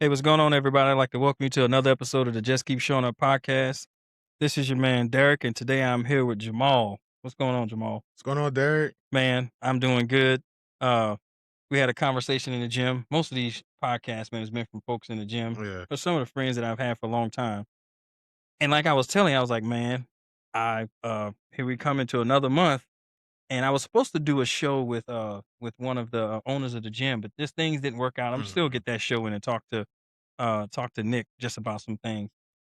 Hey, what's going on, everybody? I'd like to welcome you to another episode of the Just Keep Showing Up podcast. This is your man, Derek, and today I'm here with Jamal. What's going on, Jamal? What's going on, Derek? Man, I'm doing good. Uh, we had a conversation in the gym. Most of these podcasts, man, has been from folks in the gym, Yeah. but some of the friends that I've had for a long time. And like I was telling you, I was like, man, here we come into another month. And I was supposed to do a show with one of the owners of the gym, but this things didn't work out. I'm still Mhm. get that show in and talk to Nick just about some things.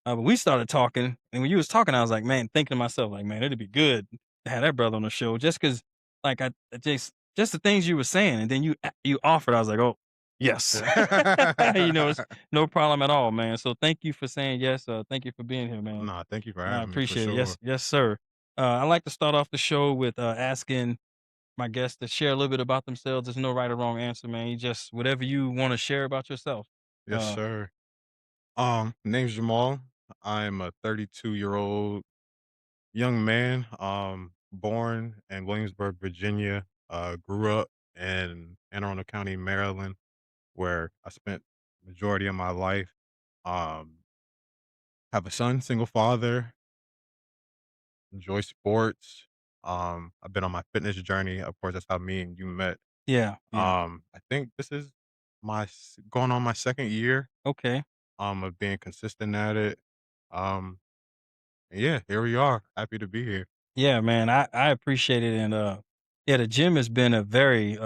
But we started talking, and when you was talking, I was like, man, thinking to myself, like, man, it'd be good to have that brother on the show, just because, like, I just the things you were saying, and then you offered. I was like, oh, yes, it's no problem at all, man. So thank you for saying yes. Thank you for being here, man. Nah, thank you for I having me for appreciate it. Yes, sure. yes, sir. I like to start off the show with asking my guests to share a little bit about themselves. There's no right or wrong answer, man. You just whatever you want to share about yourself. Yes, Uh, sir. Name's Jamal. I'm a 32-year-old young man, born in Williamsburg, Virginia. Grew up in Anne Arundel County, Maryland, where I spent majority of my life. Um, have a son, single father, enjoy sports. I've been on my fitness journey. Of course, that's how me and you met. yeah, yeah. I think this is going on my second year, Okay. of being consistent at it. Um, yeah, here we are. Happy to be here. Yeah, man. I appreciate it, and yeah, the gym has been a very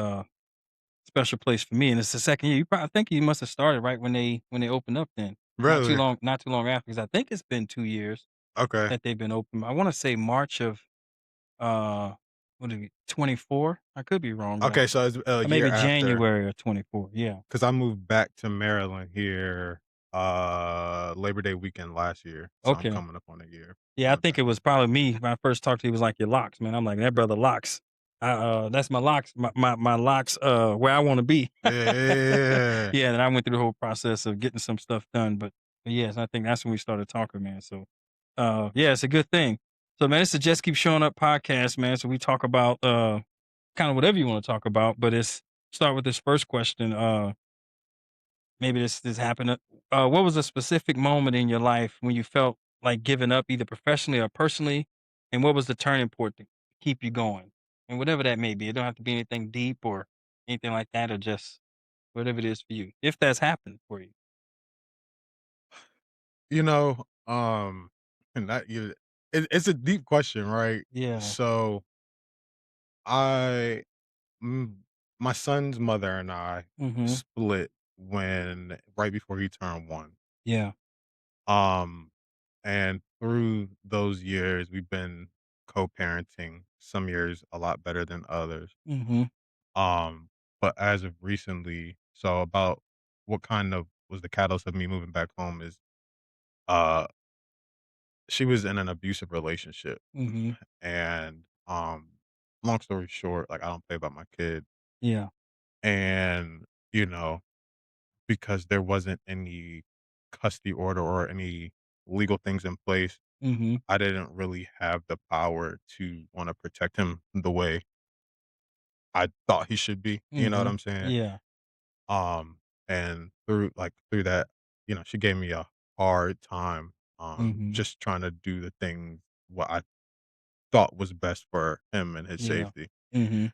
special place for me, and it's the second year. I think you must have started right when they opened up. Then Really? not too long after, because I think it's been 2 years Okay. that they've been open. I want to say March of what did we 24? I could be wrong, but Okay, so it's a year maybe after, January of 24. Yeah. because I moved back to Maryland here, Labor Day weekend last year, so I'm Okay. coming up on a year. Yeah, I think it was probably me when I first talked to you. It was like your locks, man. I'm like that brother locks. That's my locks, my locks. Where I want to be. Yeah, yeah, yeah, yeah. Yeah, and I went through the whole process of getting some stuff done. But yes, I think that's when we started talking, man. So, yeah, it's a good thing. So, man, it's a Just Keep Showing Up podcast, man. So we talk about kind of whatever you want to talk about, but it's start with this first question. Maybe this happened. What was a specific moment in your life when you felt like giving up, either professionally or personally, and what was the turning point to keep you going? And whatever that may be, it don't have to be anything deep or anything like that, or just whatever it is for you, if that's happened for you. You know, and that you, it's a deep question, right? Yeah. So I Mm, my son's mother and I Mhm. split when right before he turned 1. Yeah. Um, and through those years, we've been co-parenting, some years a lot better than others. Mhm. Um, but as of recently, so about what kind of was the catalyst of me moving back home is, uh, she was in an abusive relationship, Mhm. and, long story short, like, I don't play about my kid, Yeah. and, you know because there wasn't any custody order or any legal things in place, Mhm. I didn't really have the power to wanna protect him the way I thought he should be, you know what Mhm. I'm saying? Yeah. And through that, she gave me a hard time, Mhm. just trying to do the things what I thought was best for him and his Yeah. safety. Mhm.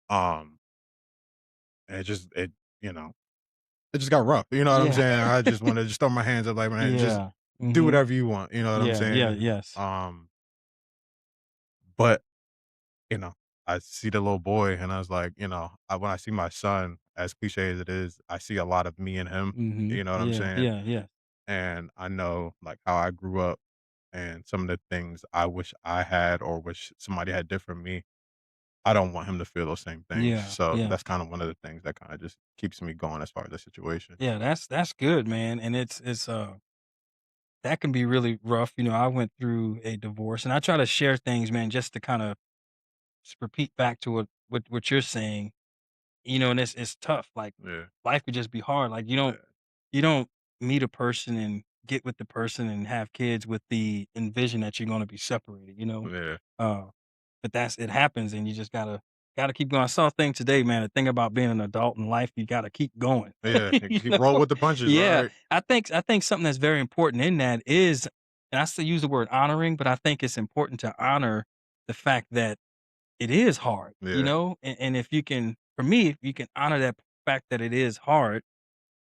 Um, and you know, it just got rough, you know what I'm Yeah. saying? I just wanna just throw my hands up like, "Man, just Yeah. do Mhm. whatever you want," you know what I'm Yeah. Yeah. saying? Yes. But, you know, I see the little boy and I was like, when I see my son, as cliche as it is, I see a lot of me in him, Mhm. you know what I'm Yeah. saying? Yeah. Yeah. And I know, like, how I grew up and some of the things I wish I had or wish somebody had did for me. I don't want him to feel those same things. Yeah. So Yeah. that's kind of one of the things that kinda just keeps me going as far as the situation. Yeah, that's good, man, and it's that can be really rough. I went through a divorce, and I try to share things, man, just to kind of repeat back to what you're saying. And it's tough. Like Yeah. life could just be hard. Like Yeah. you don't meet a person and get with the person and have kids with the envision that you're going to be separated. Yeah. Uh, but it happens, and you just gotta. Gotta keep going. I saw a thing today, man. The thing about being an adult in life, you gotta keep going. Yeah, You keep roll know? with the punches, Yeah. right? I think something that's very important in that is, and I still use the word honoring, but I think it's important to honor the fact that it is hard, you Yeah, know? And if you can, for me, if you can honor that fact that it is hard,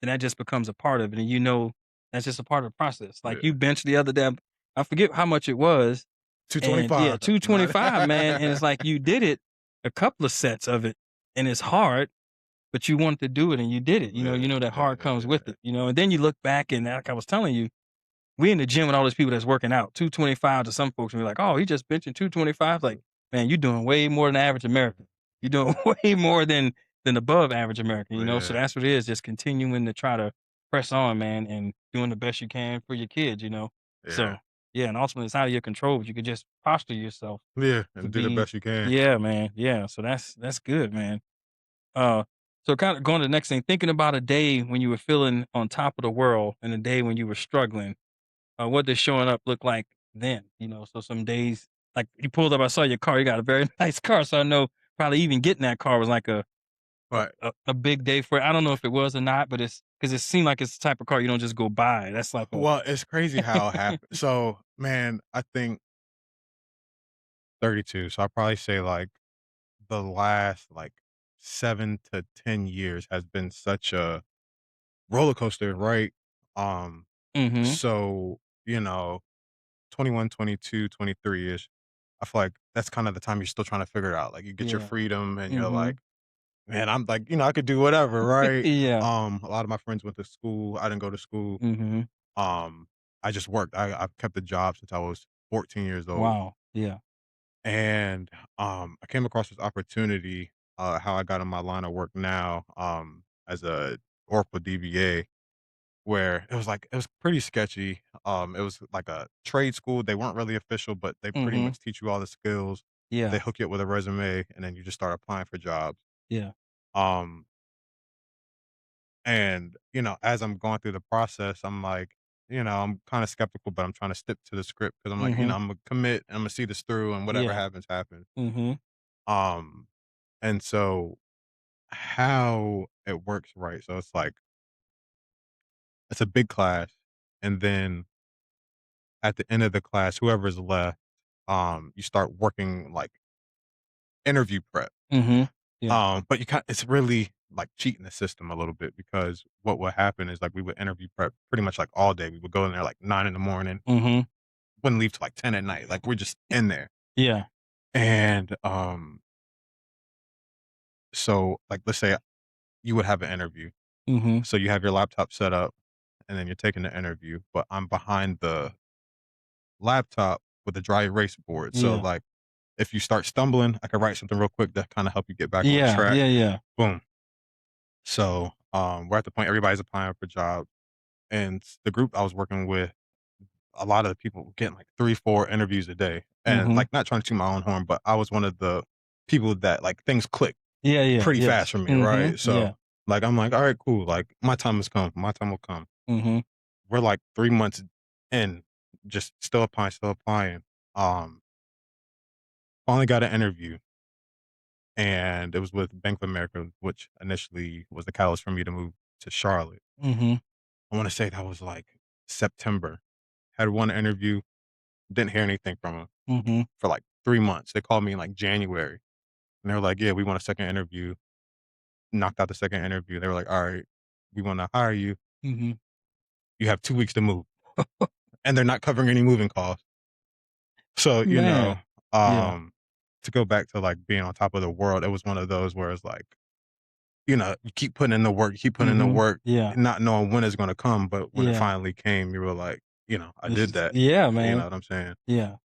then that just becomes a part of it. And you know that's just a part of the process. Like you yeah. benched the other day, I forget how much it was. And yeah, 225. Not 225, man. And it's like you did it a couple of sets of it, and it's hard, but you wanted to do it and you did it. Yeah, You know that yeah, hard comes with yeah, it, and then you look back and like I was telling you, we in the gym with all these people that's working out. 225 to some folks, and we're like, oh, he just benching 225. Like, man, you're doing way more than the average American. You're doing way more than above average American. So yeah, that's what it is, just continuing to try to press on, man, and doing the best you can for your kids. yeah, So yeah, and ultimately it's out of your control, but you could just posture yourself yeah, to and do the be best you can. yeah, man. Yeah. So that's good, man. Uh so kind of going to the next thing, thinking about a day when you were feeling on top of the world and a day when you were struggling, what does showing up look like then? So some days, like you pulled up, I saw your car. You got a very nice car, so I know probably even getting that car was like a, But a, a big day for it. I don't know if it was or not, but it's because it seemed like it's the type of car you don't just go buy. That's like a well, it's crazy how it happened. So, man, I think 32. So I probably say like the last like 7 to 10 years has been such a roller coaster, right? Um, mm-hmm. so, you know, 21, 22, 23 ish. I feel like that's kind of the time you're still trying to figure it out. Like you get your Yeah. freedom and you're Mm-hmm. like, man, I'm like, I could do whatever, right? Yeah. A lot of my friends went to school. I didn't go to school. Mm-hmm. Um, I just worked. I've kept a job since I was 14 years old. Wow. Yeah. And I came across this opportunity, how I got in my line of work now, as a Oracle DBA, where it was pretty sketchy. It was like a trade school. They weren't really official, but they pretty Mm-hmm. much teach you all the skills. They Yeah. hook you up with a resume, and then you just start applying for jobs. Yeah. Um, and as I'm going through the process, I'm like, I'm kind of skeptical, but I'm trying to stick to the script because I'm like, Mm-hmm. I'm gonna commit. I'm gonna see this through, and whatever Yeah. happens, happens. Mm-hmm. Um, and so how it works, right? So it's like it's a big class, and then at the end of the class, whoever's left, you start working like interview prep. Mm-hmm. Yeah. But it's really like cheating the system a little bit because what would happen is like we would interview prep pretty much like all day. We would go in there like 9 in the morning, Mm-hmm. wouldn't leave till like 10 at night. Like we're just in there. Yeah. And so like let's say you would have an interview. Mm-hmm. So you have your laptop set up and then you're taking the interview, but I'm behind the laptop with a dry erase board. So, Yeah. like, if you start stumbling, I can write something real quick that kinda help you get back on Yeah. track. Yeah. Yeah. Boom. So, we're at the point everybody's applying for jobs, and the group I was working with, a lot of the people were getting, like, 3, 4 interviews a day, and, Mm-hmm. like, not trying to toot my own horn, but I was one of the people that, like, things click Yeah. Yeah. pretty fast Yes. for me, Mm-hmm. right? So, Yeah. like, I'm like, "Alright, cool, like, my time has come, my time will come." Mm-hmm. We're, like, 3 months in, just still applying. Um, Finally got an interview, and it was with Bank of America, which initially was the catalyst for me to move to Charlotte. Mm-hmm. I wanna say that was, like, September. Had one interview, didn't hear anything from 'em Mm-hmm. for, like, 3 months. They called me in, like, January, and they were like, "Yeah, we want a second interview." Knocked out the second interview. They were like, "Alright, we wanna hire you. Mm-hmm. You have 2 weeks to move." And they're not covering any moving costs. So, Man. Yeah. to go back to, like, being on top of the world, it was one of those where it's like, you keep putting in the work, you keep putting in the Mhm. work, Yeah. not knowing when it's gonna come, but when it Yeah. finally came, you were like, "I This did is that." yeah, You know man. what I'm saying? Yeah.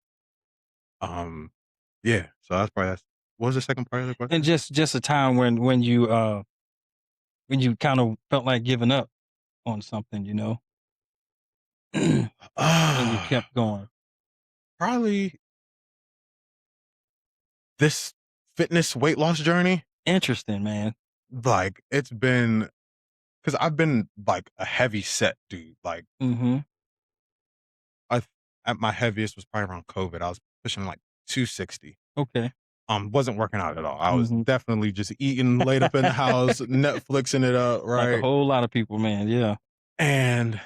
Um, yeah, so that's what was the second part of the And question? just a time when you kind of felt like giving up on something. And you Ah, kept going. probably this fitness weight loss journey. Interesting, man. Like, it's been because 'cause I've been, like, a heavy set dude, like, Mhm. I at my heaviest was probably around COVID, I was pushing, like, 260. Okay. Wasn't working out at all. I was Mhm. definitely just eating, laid up in the house, Netflixing it up, Like a right? whole lot of people, man. Yeah. And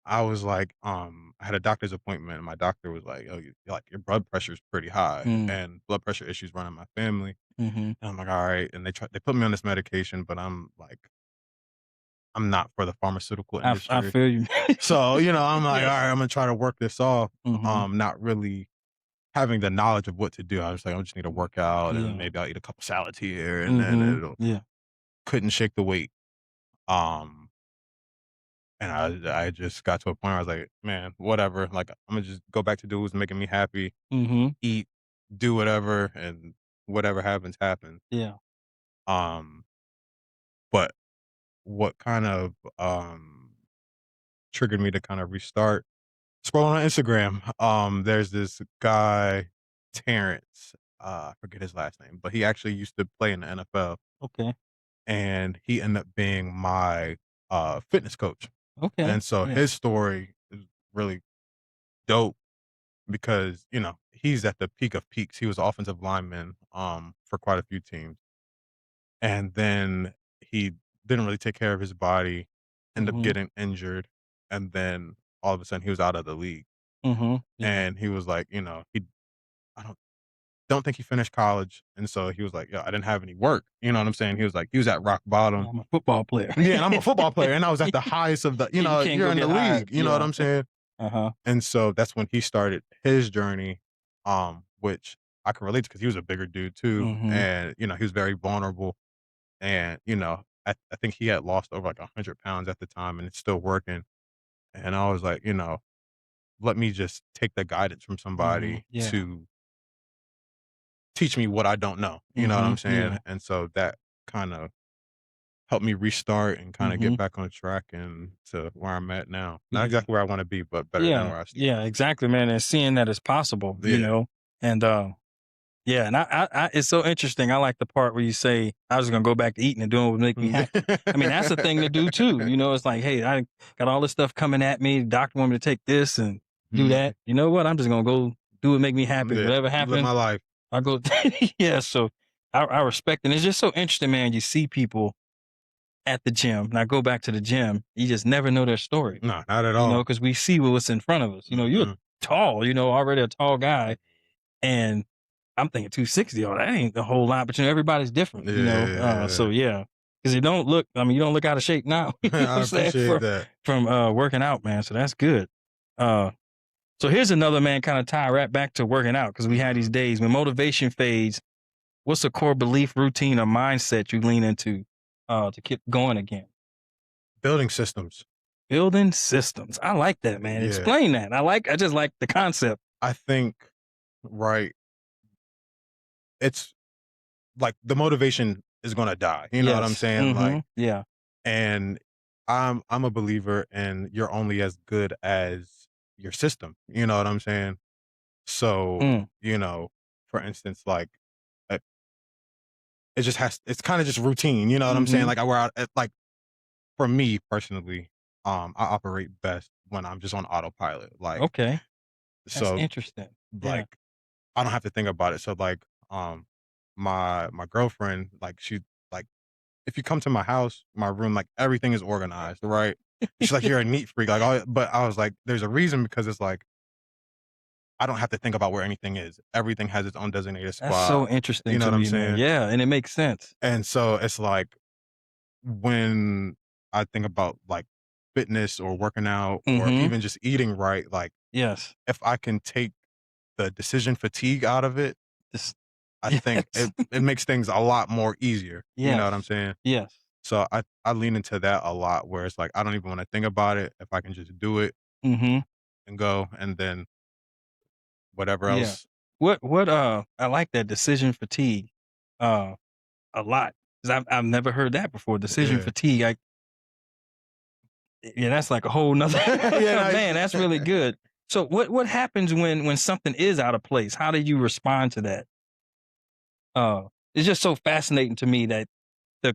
I was like, I had a doctor's appointment, and my doctor was like, "Oh, like your blood pressure is pretty high, Mm. and blood pressure issues run in my family." Mhm. And I'm like, "All right." And they put me on this medication, but I'm like, I'm not for the pharmaceutical I industry. feel you. So, I'm like, "All Yes. right, I'm gonna try to work this off." Mhm. Not really having the knowledge of what to do. I was like, "I just need to work out, and Yeah. maybe I'll eat a couple salads here, and then Mhm. it'll." Yeah. Couldn't shake the weight. Um, and I just got to a point where I was like, "Man, whatever. Like, I'm gonna just go back to do what's making me happy, Mhm. eat, do whatever, and whatever happens, happens." Yeah. Um, but what kind of triggered me to kind of restart scrolling on Instagram. There's this guy, Terrence. I forget his last name, but he actually used to play in the NFL, Okay. and he ended up being my fitness coach. Okay. And so Yeah. his story is really dope because, he's at the peak of peaks. He was offensive lineman for quite a few teams. And then he didn't really take care of his body, ended up Mhm. getting injured, and then all of a sudden he was out of the league. Mhm. Yeah. And he was like, he I don't think he finished college. And so he was like, "Yo, I didn't have any work." You know what I'm saying? He was like, he was at rock bottom. I'm a football player. Yeah, and I'm a football player, and I was at the highest of the, You can't you're go in the get hired. league. You know what Yeah. I'm saying? Uh-huh. And so that's when he started his journey, which I can relate to because he was a bigger dude too. Mhm. And, he was very vulnerable. And, I think he had lost over like 100 pounds at the time and it's still working. And I was like, let me just take the guidance from Mhm. somebody Yeah. to teach me what I don't know. You know what I'm Mhm. saying? Yeah. And so that kind of helped me restart and kinda get Mhm. back on track and to where I'm at now. Not Yeah. exactly where I wanna be, but better than Yeah. where I started. Yeah. Exactly, man. And seeing that it's possible, Yeah. and yeah, and it's so interesting. I like the part where you say, "I was gonna go back to eating and doing what would make me happy." I mean, that's the thing to do too. It's like, "Hey, I got all this stuff coming at me. The doctor want me to take this and do Mhm. that. You know what? I'm just gonna go do what make me happy. Yeah. Whatever Live happens, my life. I go." Yeah. So I respect it. And it's just so interesting, man. You see people at the gym, and I go back to the gym. You just never know their story. No, not at all. Because we see what's in front of us. You're Mm-mm. tall. Already a tall guy, and I'm thinking 260. Oh, that ain't a whole lot, but everybody's different. Yeah, yeah, So yeah. yeah, because you don't look. I mean, you don't look out of shape now. You know what I I'm saying appreciate that. from working out, man. So that's good. Uh, so here's another man, kind of tie right back to working out because we had these Mhm. days when motivation fades. What's a core belief, routine, or mindset you lean into to keep going again? Building systems. Building systems. I like that, man. Yeah. Explain that. I just like the concept. I think, right, it's like the motivation is gonna die, you know what I'm Yes. saying? Like, Mhm. Yeah. and I'm a believer in you're only as good as your system, you know what I'm saying? So, Mm. for instance, like, uh, it's kinda just routine, you know what I'm saying? Mhm. Like, like, for me personally, I operate best when I'm just on autopilot, like, Okay. That's so, interesting. Yeah. like, I don't have to think about it, so, like, my girlfriend, like, like, if you come to my house, my room, like, everything is organized, right? She's like, "You're a neat freak," like, but I was like, "There's a reason because it's like, I don't have to think about where anything is. Everything has its own designated That's spot." so interesting You know to what I'm me, man. saying? Yeah, and it makes sense. And so it's like when I think about like fitness or working out or Mhm. even just eating right, like Yes. if I can take the decision fatigue out of it, This I think yes. it makes things a lot more easier. You know what I'm Yes. saying? Yes. So I lean into that a lot where it's like I don't even want to think about it. If I can just do it Mhm. and go and then whatever Yeah. else. I like that decision fatigue, uh, a lot, 'cause I've never heard that before, decision Yeah. fatigue. Yeah, that's like a whole nother Yeah. man, that's really good. So what happens when something is out of place? How do you respond to that? Uh, it's just so fascinating to me that the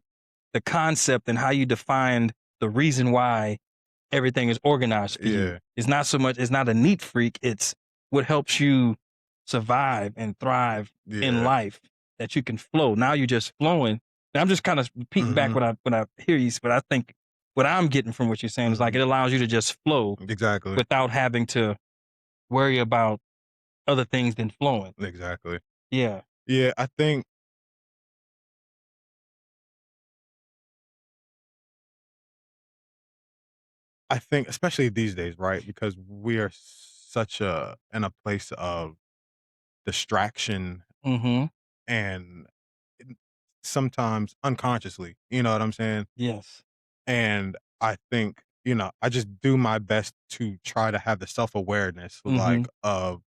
the concept and how you defined the reason why everything is organized for you. Yeah. It's not a neat freak, it's what helps you survive and thrive in Yeah. life. that you can flow. Now you're just flowing. And I'm just kind of repeating back Mhm, what I hear you, what I think, what I'm getting from what you're saying is like mhm. it allows you to just flow Exactly, without having to worry about other things than flowing. exactly. Yeah. Yeah, I think especially these days, right? Because we are such a in a place of distraction Mm-hmm. and n sometimes unconsciously, you know what I'm saying? Yes. And I think, I just do my best to try to have the self-awareness, Mm-hmm. like, of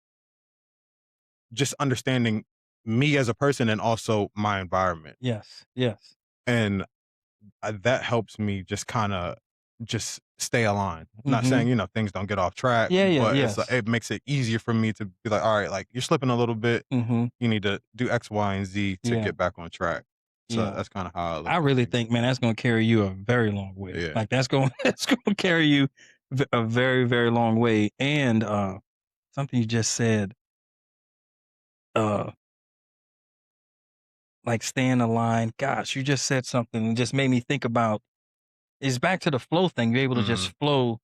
just understanding me as a person and also my environment. Yes. Yes. And, that helps me just kinda just stay aligned. Not Mm-hmm. saying, things don't get off track, Yeah, yeah, but it's like yes. it makes it easier for me to be like, "Alright, like, you're slipping a little bit. Mm-hmm. You need to do X, Y, and Z to Yeah. get back on track." So Yeah. that's kinda how I look I at really things. think, man, that's gonna carry you a very long way. Yeah. Like that's going that's gonna carry you a very, very long way. And something you just said, uh, like staying aligned. Gosh, you just said something and just made me think about it's back to the flow thing. You're able to just Mhm. flow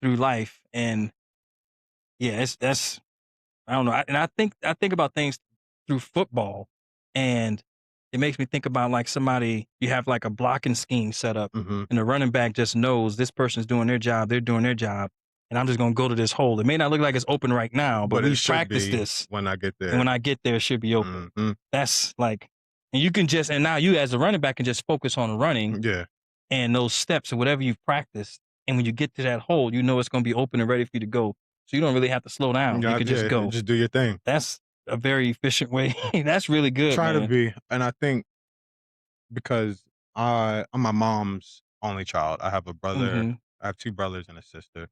through life. And yeah, it's that's I don't know. And I think about things through football, and it makes me think about like somebody you have like a blocking scheme set up, Mhm. and the running back just knows this person's doing their job, they're doing their job, and I'm just gonna go to this hole. It may not look like it's open right now, but But it we've should practiced be this, when I get and when there. I get there, it should be open. Mhm. That's like, and you can just and now you as a running back can just focus on running Yeah. and those steps or whatever you've practiced, and when you get to that hole, you know it's gonna be open and ready for you to go. So you don't really have to slow down. You can just Yeah, go. just do your thing. That's a very efficient way. That's really good, Try to man. be, and I think because I'm my mom's only child. Mhm. I have 2 brothers and a sister,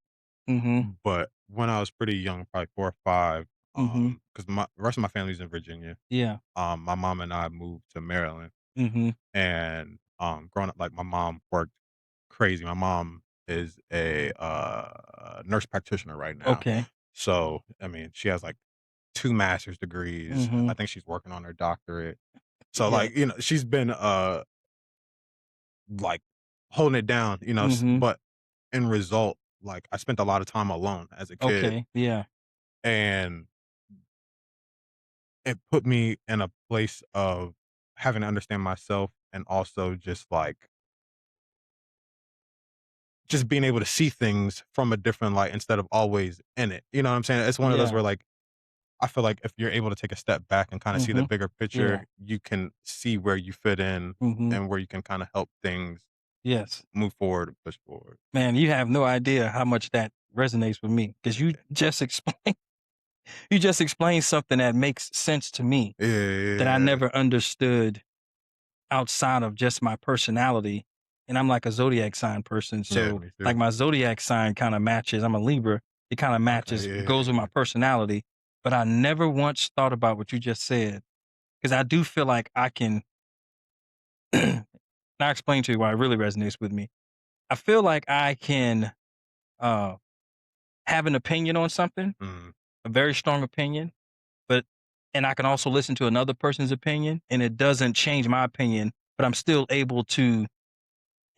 Mhm. but when I was pretty young, probably 4 or 5, Mhm. because my the rest of my family's in Virginia, Yeah. my mom and I moved to Maryland, Mhm. and, growing up, like, my mom worked crazy. My mom is a, nurse practitioner right now. Okay. So, I mean, she has, like, 2 master's degrees. I Mhm. think she's working on her doctorate. So, Yeah. like, she's been, like, holding it down, Mhm. but in result, like, I spent a lot of time alone as a kid, Okay. Yeah. and it put me in a place of having to understand myself and also just, like, just being able to see things from a different light instead of always in it. You know what I'm saying? It's one of those Yeah. where, like, I feel like if you're able to take a step back and kinda see the Mhm. bigger Yeah. picture, you can see where you fit in Mhm. and where you can kinda help things Yes. move forward and push forward. Man, you have no idea how much that resonates with me because you just explained you just explained something that makes sense to me Yeah, that I yeah. never understood outside of just my personality. And I'm like a zodiac sign person. Yeah, So me like too. my zodiac sign kind of matches. I'm a Libra. It kind of Okay, matches, yeah, goes with yeah, my personality. But I never once thought about what you just said. Because I do feel like I can I'll explain to you why it really resonates with me. I feel like I can uh have an opinion on something, mhm, a very strong opinion, but and I can also listen to another person's opinion and it doesn't change my opinion, but I'm still able to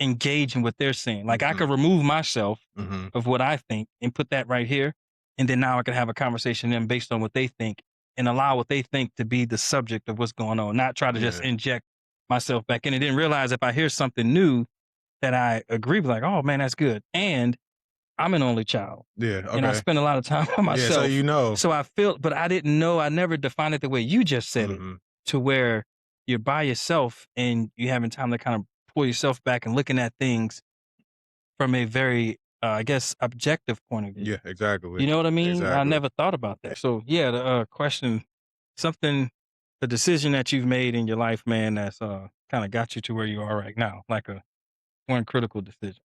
engage in what they're saying. Like I mhm, could remove myself mhm. of what I think and put that right here. And then now I can have a conversation with them based on what they think and allow what they think to be the subject of what's going on, not try to just Yeah, inject myself back in and then realize if I hear something new that I agree with, like, oh man, that's good. And I'm an only child yeah, and I okay. spend a lot of time with Yeah, so myself. you know. So I feel, but I didn't know, I never defined it the way you just said it Mhm. to where you're by yourself and you having time to kind of pull yourself back and looking at things from a very, I guess, objective point of view. Yeah, exactly. You know what I mean? I Exactly. never thought about that. So yeah, the question, something, the decision that you've made in your life, man, that's kind of got you to where you are right now, like a one critical decision.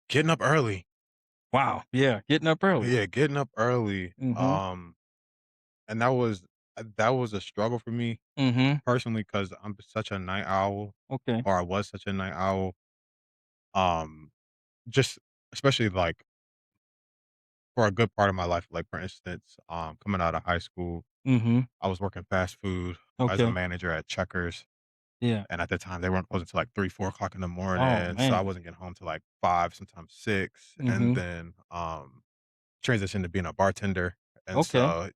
Getting up early. Wow. Yeah, getting up early. Yeah, getting up early, Mm-hmm. and that was a struggle for me Mm-hmm. personally because 'cause I'm such a night owl, Okay. or I was such a night owl, um, just especially, like, for a good part of my life. Like for instance, coming out of high school, Mhm. I was working fast food as a Okay. manager at Checkers, Yeah. and at the time they weren't closing until like 3, 4 o'clock in the Oh, morning, so I man. wasn't getting home till like 5, sometimes 6, and Mhm. then transitioned to being a bartender, and Okay. so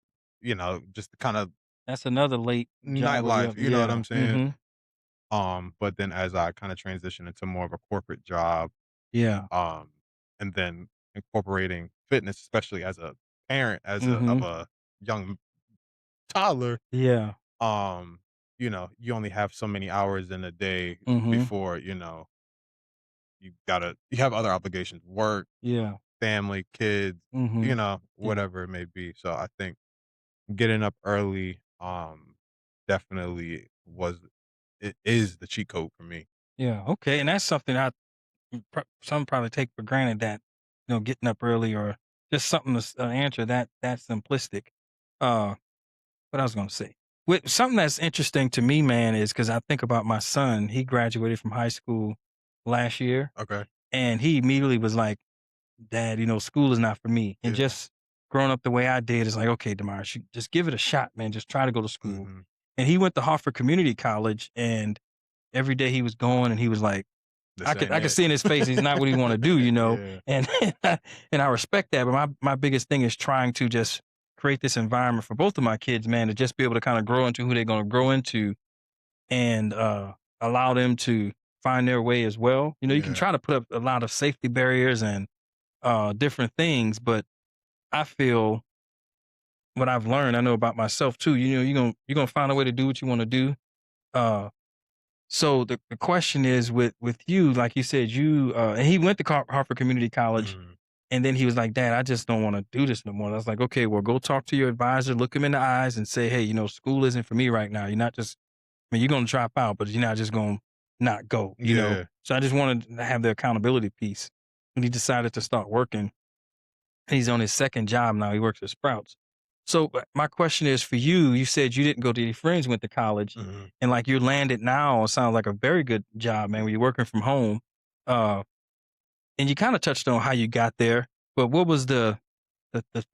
just kind of That's another late job where you nightlife. have You know what yeah. I'm saying? Mhm. But then as I kind of transitioned into more of a corporate job, Yeah. um, and then incorporating fitness, especially as a parent, of Mhm. a young toddler, Yeah. um, you only have so many hours in a day Mhm. before, you have other obligations, work, Yeah. family, kids, Mhm. Yeah. whatever it may be. So I think getting up early, definitely it is the cheat code for me. Yeah. Okay, and that's something some probably take for granted that, getting up early or just something to answer that simplistic. Uh, what I was gonna say. Something that's interesting to me, man, is because I think about my son. He graduated from high school last year, Okay. and he immediately was like, "Dad, school is not for me." And Yeah. just growing up the way I did is like, "Okay, Damaris, you just give it a shot, man. Just try to go to school." Mhm. And he went to Hartford Community College, and every day he was going, and he was like, This I ain't could it. see in his face he's not what he want to do. Yeah. And and I respect that. But my biggest thing is trying to just create this environment for both of my kids, man, to just be able to kind of grow into who they're going to grow into, and allow them to find their way as well. You can Yeah. try to put up a lot of safety barriers and different things, but I feel what I've learned, I know about myself too. You're gonna find a way to do what you want to do. Uh, So the question is with you, like you said, and he went to Hartford Community College, Mhm. and then he was like, "Dad, I just don't want to do this no more." I was like, "Okay, well, go talk to your advisor, look him in the eyes, and say, hey, school isn't for me right now. You're not just, I mean, you're gonna drop out, but you're not just gonna not go." Yeah. So I just wanted to have the accountability piece. And he decided to start working. He's on his second job now. He works at Sprouts. So my question is for you. You said you didn't go to any friends, went to college, Mhm. and like you're landed now. It sounds like a very good job, man. Where you're working from home, uh, and you kind of touched on how you got there. But what was the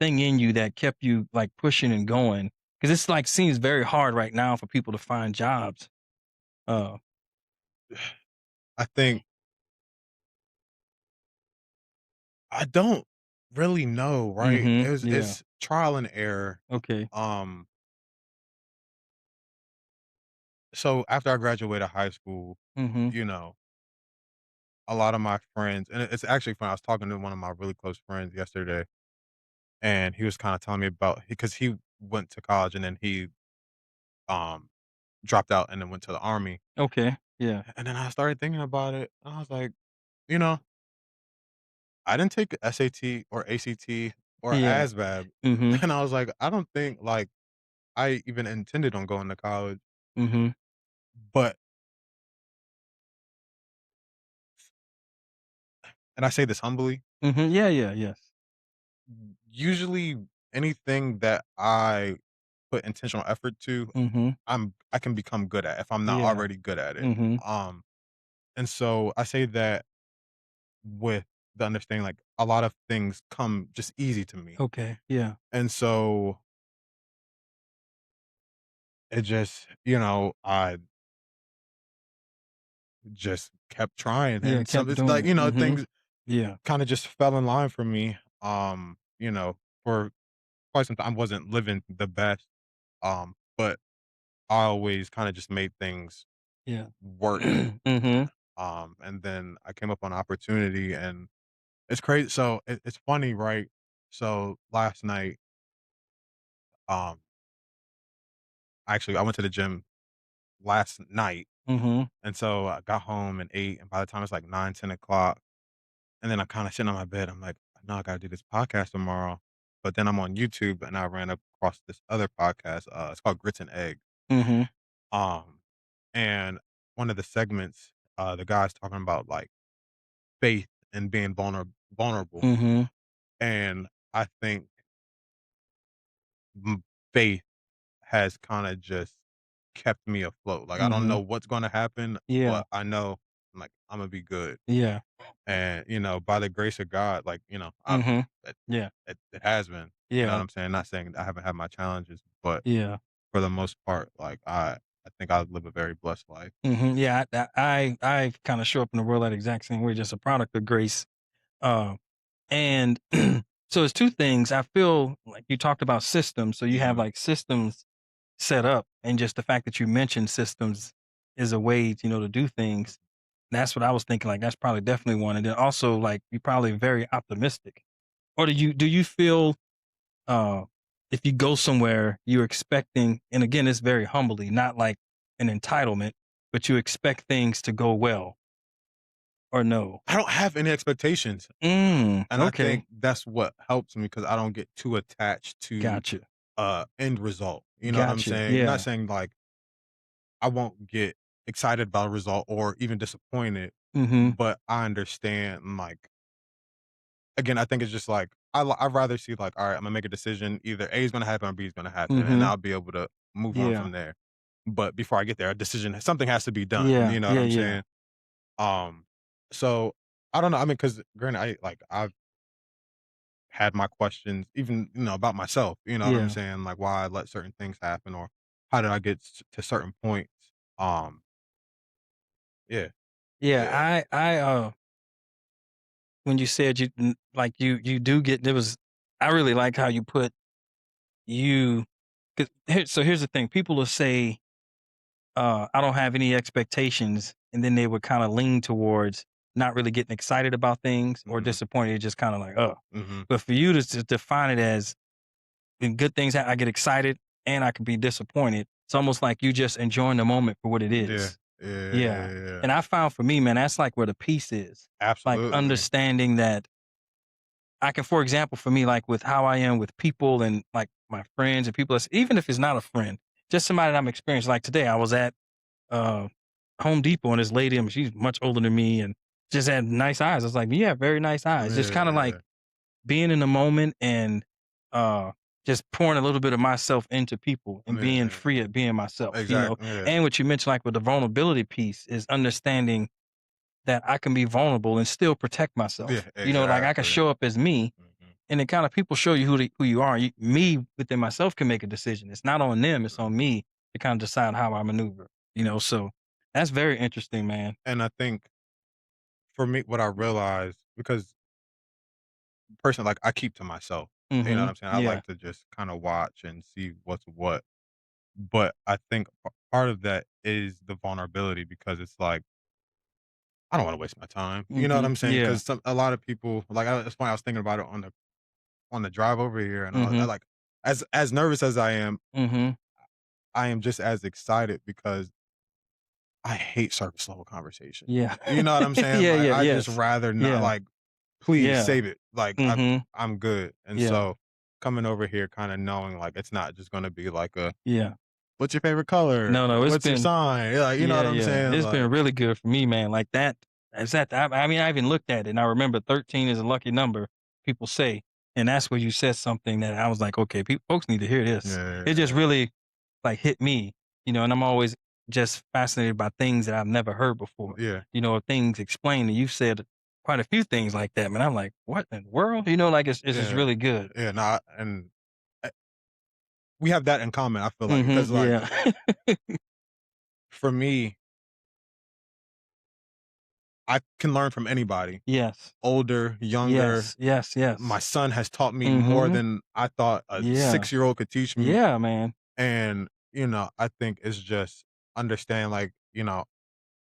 thing in you that kept you like pushing and going? Because it's like seems very hard right now for people to find jobs. Uh, I think I don't really know, right? yeah. It's trial and error. Okay. Um, so after I graduated high school, Mm-hmm. you know, a lot of my friends, and it's actually fun. I was talking to one of my really close friends yesterday, and he was kind of telling me about because he went to college and then he um dropped out and then went to the army. Okay. Yeah. And then I started thinking about it. And I was like, you know, I didn't take SAT or ACT or Yeah. ASVAB. Mm-hmm. And I was like, I don't think like I even intended on going to college. Mm-hmm. But and I say this humbly, Mm-hmm. Yeah. Yeah. Yes. usually anything that I put intentional effort to, Mm-hmm. I can become good at if I'm not Yeah. already good at it. Mm-hmm. Um, and so I say that with the understanding like a lot of things come just easy to me. Okay. Yeah. And so it just, I just kept trying Yeah, and some kept it's doing like, it. Mhm. things Yeah. kind of just fell in line for me. For quite some time I wasn't living the best. But I always kind of just made things Yeah. work. Mhm. And then I came up on an opportunity and it's crazy. So it's funny, right? So last night, um, actually I went to the gym last night. Mhm. And so I got home and ate. And by the time it's like 9, 10 o'clock, and then I'm kind of sitting on my bed. I'm like, no, I got to do this podcast tomorrow. But then I'm on YouTube and I ran across this other podcast. It's called Grits and Eggs. Mhm. Um, and one of the segments, the guy's talking about like faith and being vulnerable. Mhm. And I think faith has kinda just kept me afloat. Like, I don't know Mhm. what's gonna happen, Yeah. but I know, I'm like, Imma be good. Yeah. And, by the grace of God, like, I Mhm. it Yeah. it has been, you know what Yeah. I'm saying? Not saying I haven't had my challenges, but Yeah. for the most part, like, I think I live a very blessed life. Mhm. Yeah. I kind of show up in the world that exact same way, just a product of grace. Uh, and so it's two things. I feel like you talked about systems, so you have Mhm. like systems set up, and just the fact that you mentioned systems is a way, to do things. That's what I was thinking. Like that's probably definitely one. And then also like you're probably very optimistic. Or do you feel uh if you go somewhere you're expecting, and again it's very humbly, not like an entitlement, but you expect things to go well or no? I don't have any expectations, and I think Okay. that's what helps me because I don't get too attached to, Gotcha. end result, you know what I'm Gotcha. saying? Not Yeah. saying, like, I won't get excited about a result or even disappointed, Mhm. but I understand, like again, I think it's just, like, I'd rather see, like, "Alright, Imma make a decision, either A is gonna happen or B is gonna happen," and Mhm. I'll be able to move on Yeah. from there. But before I get there, a decision something has to be done, Yeah. you know what Yeah. I'm Yeah. saying? So, I don't know, I mean, because granted, I've had my questions even, about myself, you know what I'm Yeah. saying? Like, why I let certain things happen or how did I get to certain points? Um, yeah, Yeah. yeah, I when you said like you do get, there was, I really like how you put you, 'cause here's the thing, people will say I don't have any expectations, and then they would kind of lean towards not really getting excited about things or mhm, disappointed, just kind of like, oh. mhm, But for you to define it as when good things I get excited and I can be disappointed, it's almost like you just enjoying the moment for what it yeah, is. yeah, yeah, Yeah. yeah, yeah. And I found for me, man, that's like where the peace is. Like Absolutely. understanding that I can, for example, for me, like with how I am with people and like my friends and people, even if it's not a friend, just somebody that I'm experiencing. Like today, I was at uh, Home Depot, and this lady, I mean, she's much older than me and just had nice eyes. I was like, "You have very nice eyes." Just Yeah, kind of like yeah, being in the moment and uh, just pouring a little bit of myself into people and being yeah, free at being myself, exactly, yeah, And what you mentioned, like with the vulnerability piece, is understanding that I can be vulnerable and still protect myself. yeah, Like I can exactly. show up as me, Mhm, and then kind of people show you who you are. Me within myself can make a decision. It's not on them; it's on mhm. me to kind of decide how I maneuver. So that's very interesting, man. And I think for me, what I realized because personally, like, I keep to myself, you know what Hmm. I'm saying? I Yeah. like to just kinda watch and see what's what, but I think part of that is the vulnerability because it's like, I don't wanna waste my time, you know what Hmm. I'm saying? Yeah. Because a lot of people like, that's why I was thinking about it on the drive over here, and I Hmm. like as nervous as Hmm. I am just as excited because I hate surface level conversation. Yeah. You know what I'm saying? Yeah. Like, Yeah. I just Yes. rather not Yeah. like, "Please Yeah. save it." Like, Hmm. I'm good, and Yeah. so, coming over here kinda knowing, like, it's not just gonna be like a, Yeah. "What's your favorite color? No. No. It's What's your been. sign?" Like, you know what Yeah. I'm Yeah. saying? It's been Like really good for me, man. Like that. Is that? I mean, I even looked at it, and I remember 13 is a lucky number. People say, and that's where you said something that I was like, okay, folks need to hear this. yeah, It just yeah, really like hit me, and I'm always just fascinated by things that I've never heard before, yeah, or things explained. And you've said quite a few things like that, man. I'm like, what in the world? Like it's just yeah, really good. yeah, nah, and, eh, we have that in common, I feel like, Hmm. because, like, Yeah. for me, I can learn from anybody, Yes. older, younger. Yes. Yes. My Yes. son has taught me more Hmm. than I thought a Yeah. six-year-old could teach me. Yeah, man. And, I think it's just understand, like,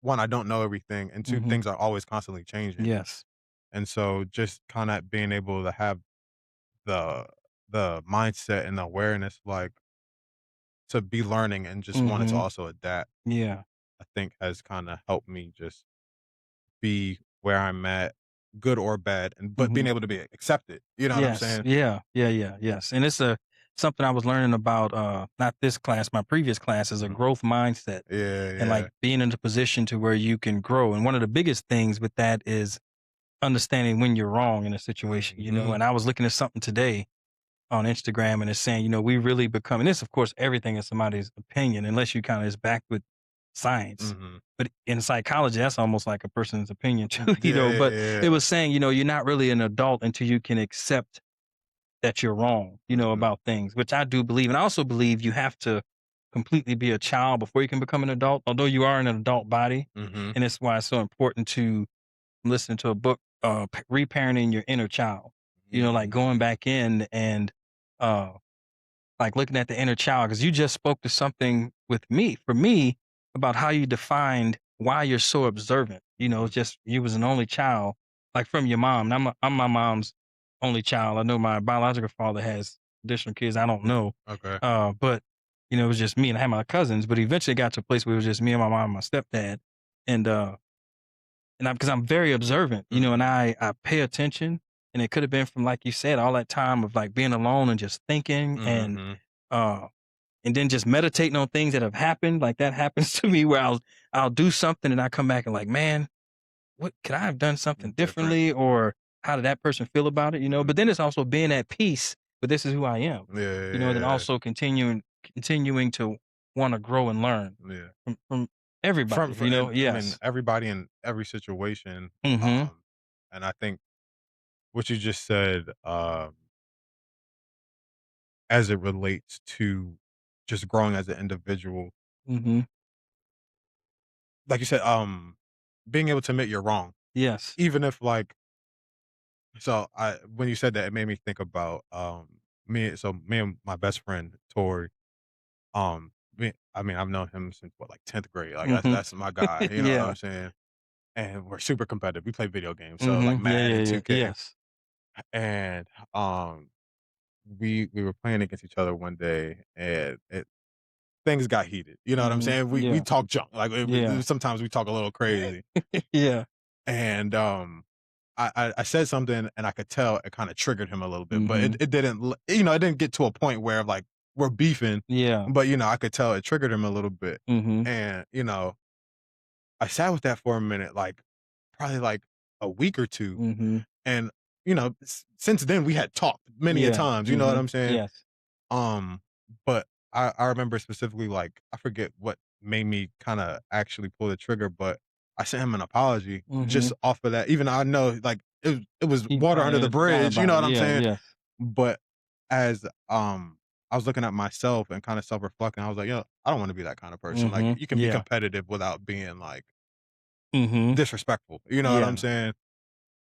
1, I don't know everything, and 2, Hmm. things are always constantly changing. Yes. And so just kinda being able to have the mindset and the awareness, like, to be learning and just wanting to Hmm. also adapt, Yeah. I think has kinda helped me just be where I'm at, good or bad, and but being Hmm. able to be accepted, you know what I'm Yes. saying? Yeah. Yeah. Yeah. Yes. And it's something I was learning about. Not this class, my previous class, is a Mhm. growth mindset, Yeah, and like yeah. being in a position to where you can grow. And one of the biggest things with that is understanding when you're wrong in a situation. Mhm. And I was looking at something today on Instagram, and it's saying, we really become, and this, of course, everything is somebody's opinion, unless you kind of is backed with science. Mhm. But in psychology, that's almost like a person's opinion too, Yeah, yeah, but it yeah. was saying, you're not really an adult until you can accept that you're wrong, Mhm, about things, which I do believe. And I also believe you have to completely be a child before you can become an adult, although you are in an adult body. mhm, And that's why it's so important to listen to a book, Reparenting Your Inner Child, like going mhm, back in and, uh, like looking at the inner child, because you just spoke to something with me, for me, about how you defined why you're so observant. mhm. It's just you was an only child, like from your mom. And I'm my mom's only child. I know my biological father has additional kids. I don't know, Okay. but it was just me, and I had my cousins. But eventually, it got to a place where it was just me and my mom and my stepdad, and I'm because I'm very observant, and Mhm, I pay attention. And it could have been from, like you said, all that time of like being alone and just thinking, mhm. uh and then just meditating on things that have happened. Like that happens to me where I'll do something and I come back and like, man, what could I have done something Different. differently, or how did that person feel about it? But then Mhm. it's also being at peace. But this is who I am. Yeah, And then yeah, also continuing to want to grow and learn yeah, yeah. from everybody. From and I mean, Yes. everybody in every situation, Mm-hmm. and I think what you just said, as it relates to just growing as an individual, Mm-hmm. like you said, being able to admit you're wrong, Yes. even if like, so I when you said that, it made me think about me and my best friend Tori. I mean, I've known him since what, like 10th grade. Like Mm-hmm. that's my guy. You know what Yeah. I'm saying? And we're super competitive. We play video games, so like Mm-hmm. Yeah. Yeah. Madden, Yeah. 2K, Yes. and we were playing against each other one day, and things got heated. You know what I'm Mm-hmm. saying? We Yeah. talk junk. Like Yeah. sometimes we talk a little crazy, Yeah. and I said something, and I could tell it kind of triggered him a little bit, but Mm-hmm. it didn't. It didn't get to a point where like we're beefing, Yeah. but I could tell it triggered him a little bit, Mm-hmm. and I sat with that for a minute, like probably like a week or two, Mm-hmm. and since then we had talked many a Yeah. times. You know what Mhm. I'm saying? Yes. Um, but I remember specifically, like, I forget what made me kinda actually pull the trigger, but I sent him an apology just Mhm. off of that, even though I know, like, it was He water under probably the had forgot bridge, you know about it. what I'm Yeah, saying? yes. But as, I was looking at myself and kinda self-reflecting, I was like, "Yo, I don't wanna be that kind of person." Like, Mhm. you can be Yeah. competitive without being, like, Mhm. disrespectful, you know what I'm Yeah. saying?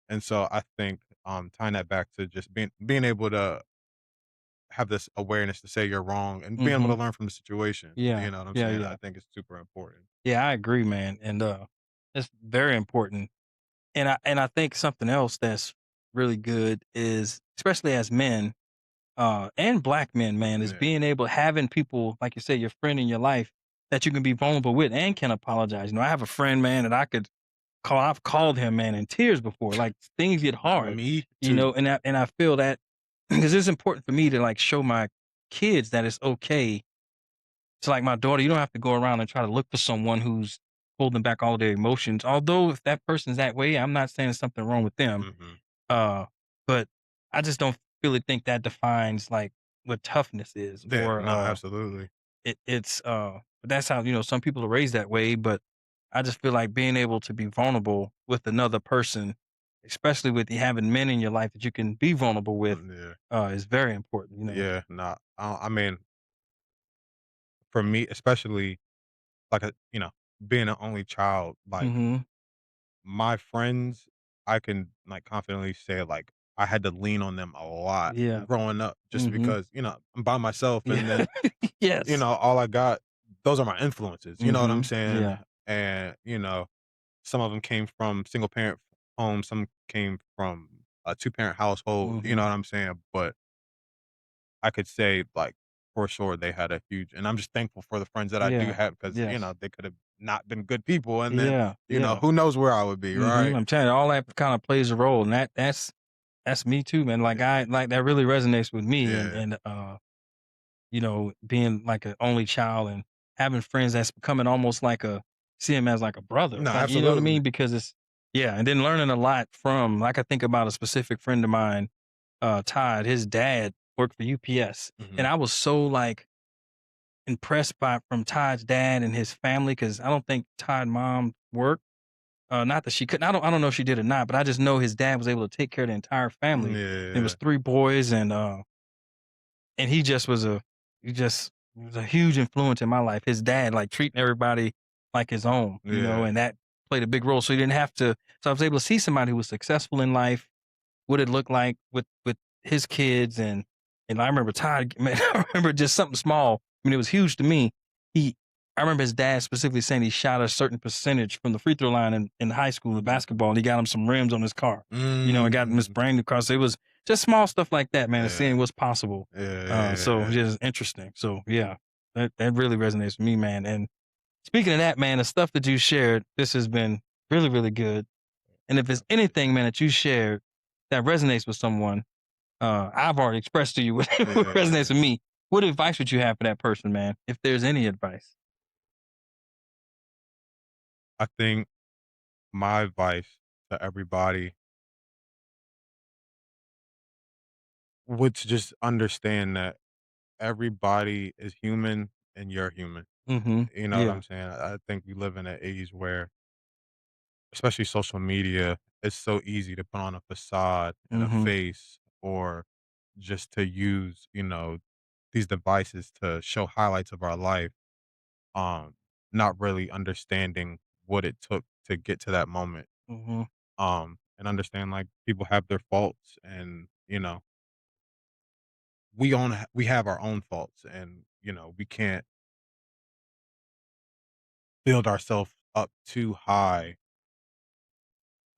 And so I think, tying that back to just being able to have this awareness to say you're wrong and being able to Mhm. learn from the situation, Yeah. you know what I'm Yeah, saying? I yeah. think it's super important. Yeah, I agree, man, and, it's very important, and I think something else that's really good is, especially as men, and black men, man, is Yeah. being able having people, like you said, your friend in your life that you can be vulnerable with and can apologize. I have a friend, man, that I've called him, man, in tears before, like, things get hard, Me too. and I feel that because it's important for me to, like, show my kids that it's okay to, like, my daughter, you don't have to go around and try to look for someone who's holding back all their emotions, although if that person's that way, I'm not saying there's something wrong with them, Mhm. uh, but I just don't really think that defines, like, what toughness is, Yeah, or, no, absolutely. but that's how, some people are raised that way, but I just feel like being able to be vulnerable with another person, especially with you having men in your life that you can be vulnerable with, Yeah. is very important. Yeah, no, I mean, for me, especially, like, being an only child, like, Mhm. my friends, I can, like, confidently say, like, I had to lean on them a lot Yeah. growing up just Mhm. because, I'm by myself, and Yeah. then Yes. all I got, those are my influences, you know what I'm Mhm. saying? Yeah. And, some of them came from single parent homes, some came from a two-parent household, you know Mhm. what I'm saying? But I could say, like, for sure they had a huge, and I'm just thankful for the friends that I do Yeah. have because, Yes. they could have not been good people, and then, Yeah. Yeah. who knows where I would be, Mhm. right? I'm telling you, all that kind of plays a role, and that's me too, man. Like, Yeah, that really resonates with me, and yeah. being like an only child and having friends that's becoming almost like see him as like a brother, No, like, you know what I absolutely. mean? Because yeah, and then learning a lot from, like, I think about a specific friend of mine, Todd, his dad worked for UPS, and Mhm. I was so like impressed by from Todd's dad and his family because I don't think Todd mom worked. Not that she couldn't. I don't know if she did or not, but I just know his dad was able to take care of the entire family. There was Yeah. 3 boys, and he just was a huge influence in my life. His dad, like, treating everybody like his own, Yeah. and that played a big role. So he didn't have to. So I was able to see somebody who was successful in life, what it looked like with his kids, and I remember Todd. Man, I remember just something small. I mean, it was huge to me. He, I remember his dad specifically saying he shot a certain percentage from the free throw line in high school in basketball, and he got him some rims on his car, and got him his Mm. brand new car. So it was just small stuff like that, man, and Yeah. seeing what's possible. Yeah, yeah, So yeah, just interesting. So yeah, that really resonates with me, man. And speaking of that, man, the stuff that you shared, this has been really, really good. And if there's anything, man, that you shared that resonates with someone, I've already expressed to you what what yeah. resonates with me. What advice would you have for that person, man? If there's any advice. I think my advice to everybody would to just understand that everybody is human and you're human. Mm-hmm. You know what Yeah. I'm saying? I think we live in an age where, especially social media, it's so easy to put on a facade and a Mm-hmm. face or just to use, these devices to show highlights of our life, um, not really understanding what it took to get to that moment. Mm-hmm. And understand like people have their faults and, we have our own faults and, we can't build ourselves up too high.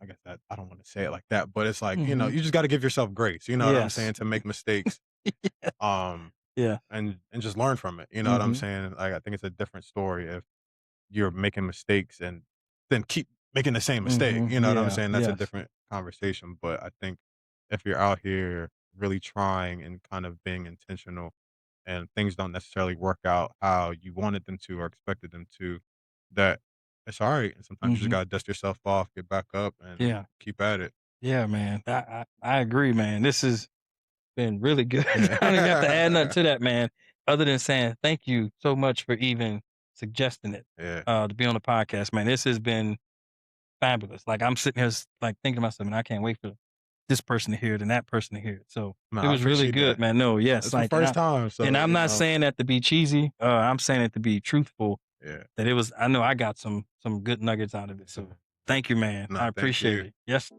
I guess that I don't want to say it like that, but it's like, Mm-hmm. you just got to give yourself grace, you know what I'm Yes. saying, to make mistakes, um, Yeah. and just learn from it. You know what I'm Mm-hmm. saying? Like, I think it's a different story if you're making mistakes and then keep making the same mistake. Mm-hmm. You know what I'm Yeah. saying? That's a Yes. different conversation. But I think if you're out here really trying and kind of being intentional and things don't necessarily work out how you wanted them to or expected them to, that it's all right. And sometimes you just Mm-hmm. gotta dust yourself off, get back up and Yeah. keep at it. Yeah, man. I agree, man. This has been really good. I don't even have to add nothing Yeah. to that, man. Other than saying thank you so much for even suggesting it Yeah. to be on the podcast, man. This has been fabulous. Like I'm sitting here like thinking to myself, and I can't wait for this person to hear it and that person to hear it. So No, it I was really appreciate good, that. man. No, yes, It's my like, first time, and so I'm not saying that to be cheesy. I'm saying it to be truthful. yeah. That it was. I know I got some good nuggets out of it. So thank you, man. No, I thank appreciate you. it. Yes.